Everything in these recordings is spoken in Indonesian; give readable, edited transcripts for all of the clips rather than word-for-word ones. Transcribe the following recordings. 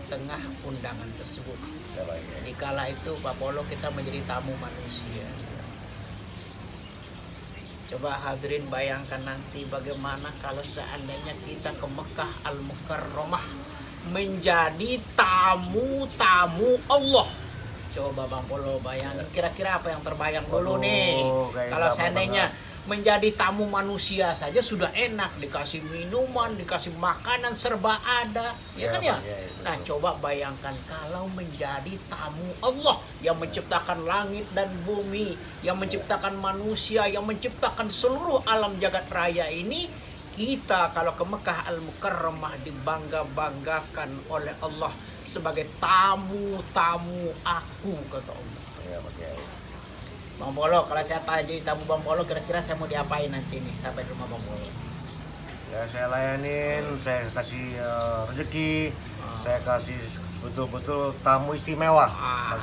tengah undangan tersebut. Di kala itu Pak Polo kita menjadi tamu manusia. Coba hadirin bayangkan nanti bagaimana kalau seandainya kita ke Mekah Al-Mukarramah menjadi tamu-tamu Allah. Coba Bang Polo bayangin kira-kira apa yang terbayang dulu nih. Kalau seandainya menjadi tamu manusia saja sudah enak, dikasih minuman, dikasih makanan serba ada, ya kan ya? Nah, coba bayangkan kalau menjadi tamu Allah yang menciptakan langit dan bumi, yang menciptakan manusia, yang menciptakan seluruh alam jagat raya ini, kita kalau ke Mekah Al-Mukarramah dibangga-banggakan oleh Allah sebagai tamu-tamu aku, kata Allah. Bang Polo, kalau saya tanya tamu Bang Polo, kira-kira saya mau diapain nanti nih sampai di rumah Bang Polo? Ya saya layanin, saya kasih rezeki, saya kasih betul-betul tamu istimewa.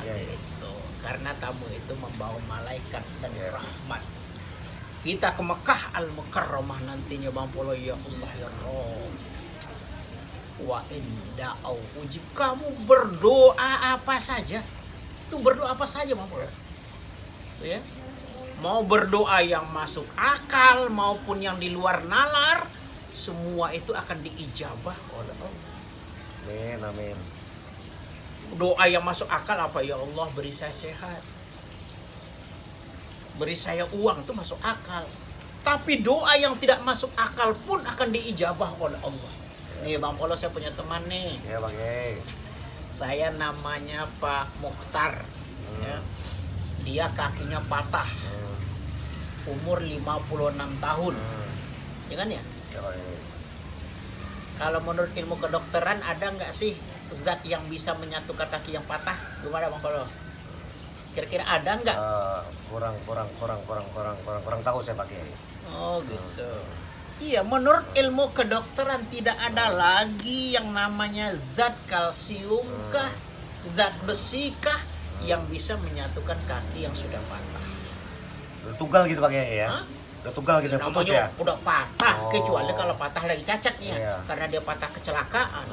Itu. Karena tamu itu membawa malaikat dan rahmat. Kita ke Mekah Al-Mukarramah nantinya Bang Polo, ya Allah ya Rabb. Wa inda'au ujib, kamu berdoa apa saja. Itu berdoa apa saja Bang Polo. Ya. Mau berdoa yang masuk akal maupun yang di luar nalar, semua itu akan diijabah oleh Allah. Amin, amin. Doa yang masuk akal apa? Ya Allah, beri saya sehat, beri saya uang, itu masuk akal. Tapi doa yang tidak masuk akal pun akan diijabah oleh Allah. Nih Bang Polo, saya punya teman nih. Ya Bang. Saya namanya Pak Mukhtar. Ya. Dia kakinya patah. Umur 56 tahun. Ya kan ya? Kalau menurut ilmu kedokteran ada nggak sih zat yang bisa menyatukan kaki yang patah? Gimana Bang Polo? Kira-kira ada nggak? Kurang tahu saya pakai. Oh gitu. Iya, menurut ilmu kedokteran tidak ada lagi yang namanya zat kalsium kah, zat besi kah yang bisa menyatukan kaki yang sudah patah. Udah tunggal gitu pakai ya? Hah? Udah tunggal gitu, putus ya? Udah patah, kecuali kalau patah lagi cacatnya, karena dia patah kecelakaan.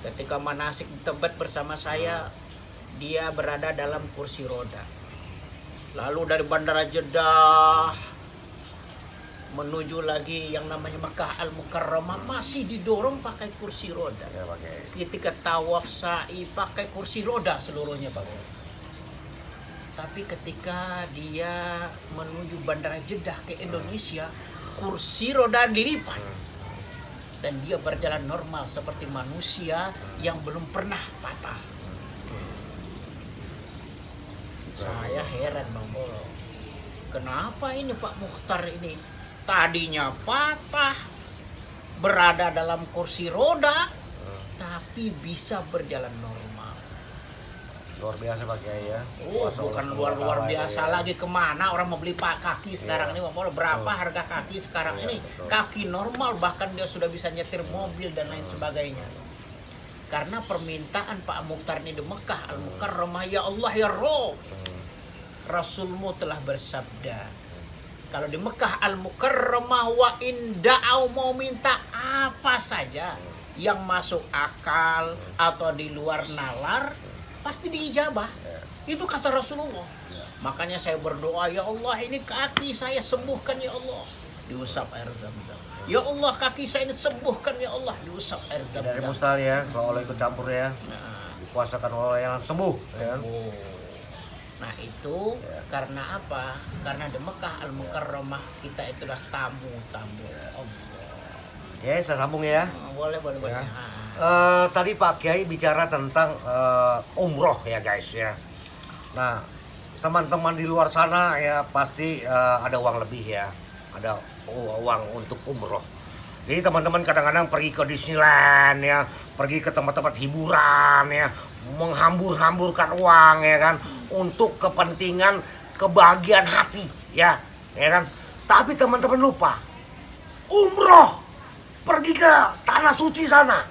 Ketika manasik di Tebet bersama saya, dia berada dalam kursi roda. Lalu dari Bandara Jeddah menuju lagi yang namanya Mekah Al-Mukarramah masih didorong pakai kursi roda. Ya, pakai. Ketika tawaf sa'i pakai kursi roda seluruhnya Pak. Tapi ketika dia menuju Bandara Jeddah ke Indonesia, kursi roda dilipat dan dia berjalan normal seperti manusia yang belum pernah patah. Saya heran Bang Polo, kenapa ini Pak Mukhtar ini tadinya patah, berada dalam kursi roda, tapi bisa berjalan normal. Luar biasa Pak Kiai ya. Bukan luar biasa ya. Lagi kemana orang mau beli kaki sekarang ini Bang Polo? Berapa harga kaki sekarang ini? Betul. Kaki normal, bahkan dia sudah bisa nyetir mobil dan lain sebagainya. Karena permintaan Pak Mukhtar ini di Mekah Al-Mukarramah, ya Allah ya Rabb, Rasulmu telah bersabda, kalau di Mekah Al-Mukarramah wa inda'au, mau minta apa saja yang masuk akal atau di luar nalar pasti diijabah. Itu kata Rasulullah. Makanya saya berdoa, ya Allah ini kaki saya sembuhkan ya Allah, diusap air zam-zam. Ya Allah kaki saya ini sembuhkan ya Allah, diusap air zam-zam. Dari mustal ya, kalau oleh ikut campur ya, dikuasakan oleh yang sembuh. Ya. Nah itu karena apa? Karena di Mekah Al-Mukarramah kita itulah tamu-tamu Allah. Ya, saya sambung ya. Boleh. Ya. Tadi Pak Kiai bicara tentang umroh ya guys ya. Nah teman-teman di luar sana ya pasti ada uang lebih ya, ada uang untuk umroh. Jadi teman-teman kadang-kadang pergi ke Disneyland ya, pergi ke tempat-tempat hiburan ya, menghambur-hamburkan uang ya kan, untuk kepentingan kebahagiaan hati ya kan. Tapi teman-teman lupa umroh, pergi ke tanah suci sana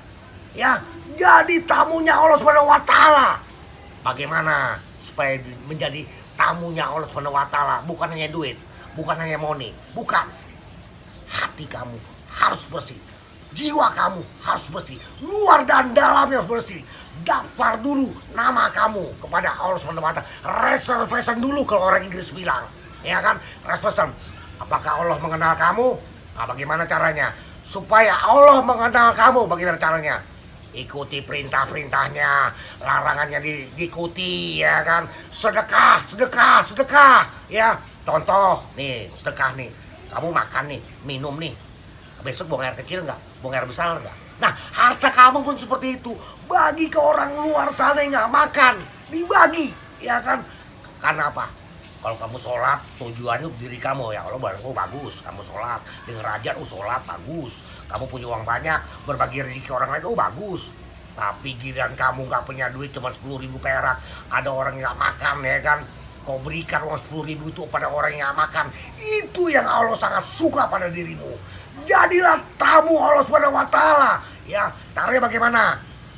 ya, jadi tamunya Allah Subhanahu wa taala. Bagaimana supaya menjadi tamunya Allah Subhanahu wa taala? Bukan hanya duit, bukan hanya money, bukan. Hati kamu harus bersih, jiwa kamu harus bersih, luar dan dalamnya harus bersih. Daftar dulu nama kamu kepada Allah SWT. Reservation dulu kalau orang Inggris bilang, ya kan? Reservation. Apakah Allah mengenal kamu? Nah, bagaimana caranya? Supaya Allah mengenal kamu, bagaimana caranya? Ikuti perintah-perintahnya, larangannya diikuti, ya kan? Sedekah, sedekah, sedekah, ya. Contoh nih, sedekah nih. Kamu makan nih, minum nih. Besok buang air kecil nggak? Buang air besar nggak? Nah, harta kamu pun seperti itu. Bagi ke orang luar sana yang nggak makan, dibagi, ya kan? Karena apa? Kalau kamu sholat, tujuannya diri kamu, ya Allah barang, oh bagus, kamu sholat. Dengan rajin, oh sholat, bagus. Kamu punya uang banyak, berbagi rezeki ke orang lain, oh bagus. Tapi giliran kamu nggak punya duit, cuma 10.000 perak, ada orang yang nggak makan, ya kan? Kau berikan uang 10.000 itu pada orang yang nggak makan. Itu yang Allah sangat suka pada dirimu. Jadilah tamu Allah SWT. Ya, caranya bagaimana?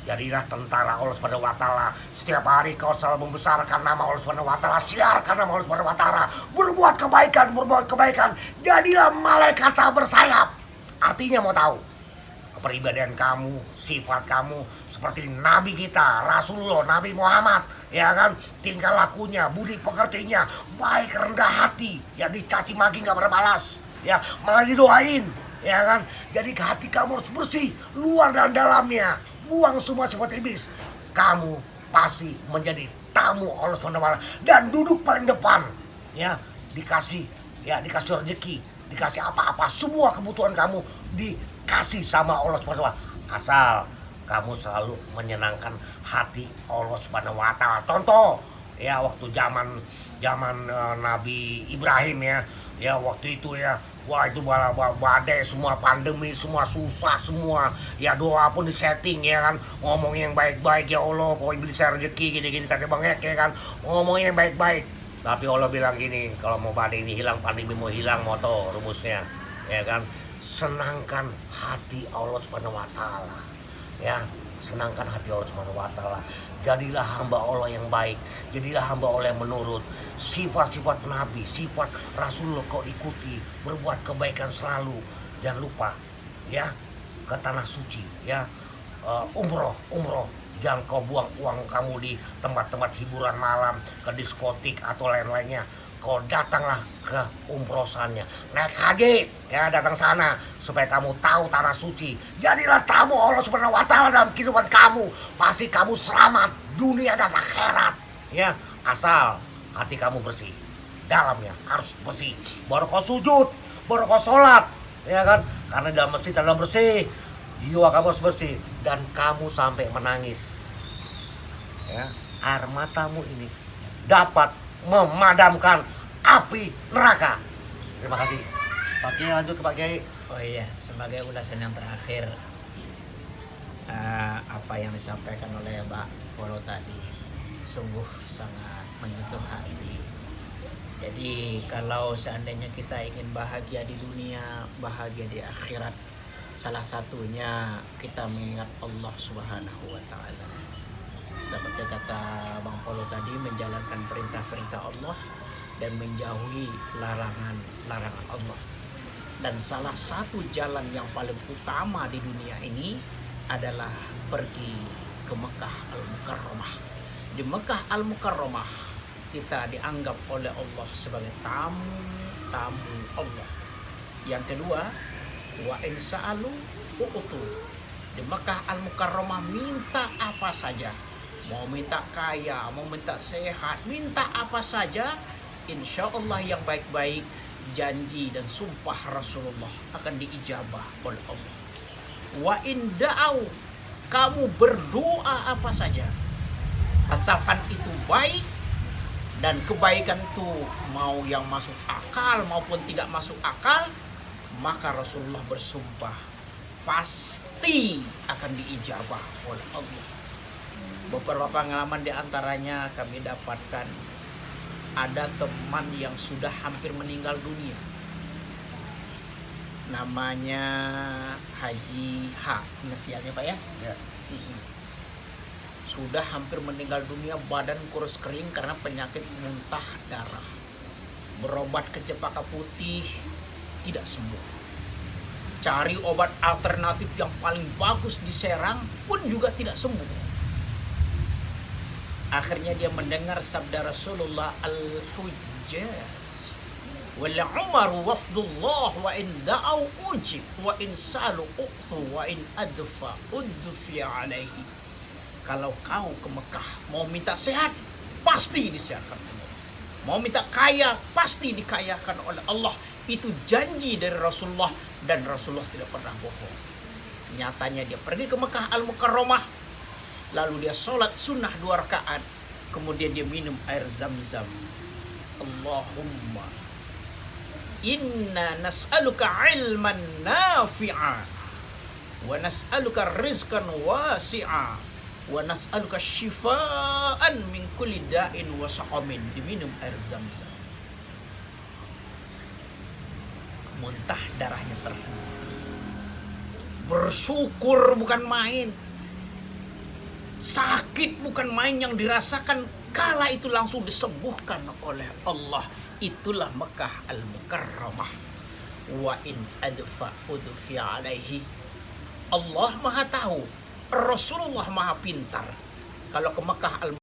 Jadilah tentara Allah SWT. Setiap hari kau selalu membesarkan nama Allah SWT. Siarkan nama Allah SWT. Berbuat kebaikan, berbuat kebaikan. Jadilah malaikat tak bersayap. Artinya mau tahu? Kepribadian kamu, sifat kamu seperti Nabi kita, Rasulullah, Nabi Muhammad. Ya kan? Tingkah lakunya, budi pekertinya, baik, rendah hati. Ya dicaci maki gak berbalas. Ya, malah didoain. Ya kan? Jadi hati kamu harus bersih, luar dan dalamnya. Buang semua sifat iblis. Kamu pasti menjadi tamu Allah SWT dan duduk paling depan. Ya, dikasih rezeki, dikasih apa-apa, semua kebutuhan kamu dikasih sama Allah SWT. Asal kamu selalu menyenangkan hati Allah SWT. Contoh, ya waktu zaman Nabi Ibrahim, ya waktu itu, ya wah itu badai, semua pandemi, semua susah semua. Ya doa pun disetting, ya kan. Ngomong yang baik-baik, ya Allah pokoknya beli saya rezeki gini-gini kata Bang Ek, ya kan. Ngomong yang baik-baik. Tapi Allah bilang gini, kalau mau badai ini hilang, pandemi mau hilang, moto rumusnya, ya kan. Senangkan hati Allah SWT. Ya, senangkan hati Allah SWT. Jadilah hamba Allah yang baik, jadilah hamba Allah yang menurut. Sifat-sifat Nabi, sifat Rasulullah kau ikuti, berbuat kebaikan selalu. Jangan lupa, ya, ke tanah suci, ya, umroh. Jangan kau buang uang kamu di tempat-tempat hiburan malam, ke diskotik atau lain-lainnya. Kau datanglah ke umrohsannya, naik haji, ya datang sana supaya kamu tahu tanah suci. Jadilah tamu Allah SWT dalam kehidupan kamu. Pasti kamu selamat dunia dan akhirat, ya, asal hati kamu bersih, dalamnya harus bersih. Baru kau sujud, baru kau sholat, ya kan? Karena dalam masjid adalah bersih, jiwa kamu harus bersih. Dan kamu sampai menangis, ya, air matamu ini dapat memadamkan api neraka. Terima kasih. Pak Kiai, lanjut ke Pak Kiai. Oh iya, sebagai ulasan yang terakhir, apa yang disampaikan oleh Pak Polo tadi sungguh sangat menyentuh hati. Jadi kalau seandainya kita ingin bahagia di dunia, bahagia di akhirat, salah satunya kita mengingat Allah Subhanahu wa Ta'ala. Seperti kata Bang Polo tadi, menjalankan perintah-perintah Allah dan menjauhi larangan-larangan Allah. Dan salah satu jalan yang paling utama di dunia ini adalah pergi ke Mekah Al-Mukarramah. Di Mekah Al-Mukarramah kita dianggap oleh Allah sebagai tamu Allah. Yang kedua, wa in sa'alu u'tu. Di Mekah Al-Mukarramah minta apa saja. Mau minta kaya, mau minta sehat, minta apa saja, insya Allah yang baik-baik, janji dan sumpah Rasulullah akan diijabah oleh Allah. Wa in da'au, kamu berdoa apa saja, asalkan itu baik dan kebaikan itu mau yang masuk akal maupun tidak masuk akal, maka Rasulullah bersumpah pasti akan diijabah oleh Allah. Beberapa pengalaman diantaranya kami dapatkan, ada teman yang sudah hampir meninggal dunia, namanya Haji H, inisialnya Pak ya? Ya. Sudah hampir meninggal dunia, badan kurus kering karena penyakit muntah darah. Berobat ke Cempaka Putih tidak sembuh. cari obat alternatif yang paling bagus di Serang pun juga tidak sembuh. Akhirnya dia mendengar sabda Rasulullah, al-hujjaj wal umaru wafdullah wa in da'au ujib wa in salu uqtu wa in adfa udfi alaihi. Kalau kau ke Mekah mau minta sehat, pasti disehatkan Allah. Mau minta kaya, pasti dikayakan oleh Allah. Itu janji dari Rasulullah, dan Rasulullah tidak pernah bohong. Nyatanya dia pergi ke Mekah Al-Mukarramah, lalu dia sholat sunnah 2 rakaat, kemudian dia minum air Zam-Zam. Allahumma inna nas'aluka ilman nafi'a wa nas'aluka rizqan wasi'a wa nas'aluka shifaan min kulli da'in wa saqamin. Diminum air Zam-Zam, muntah darahnya terhenti. Bersyukur bukan main, sakit bukan main yang dirasakan, kala itu langsung disembuhkan oleh Allah. Itulah Mekah Al-Mukarramah. Wa in adfa udfi alaihi. Allah Maha tahu, Rasulullah Maha pintar. Kalau ke Mekah Al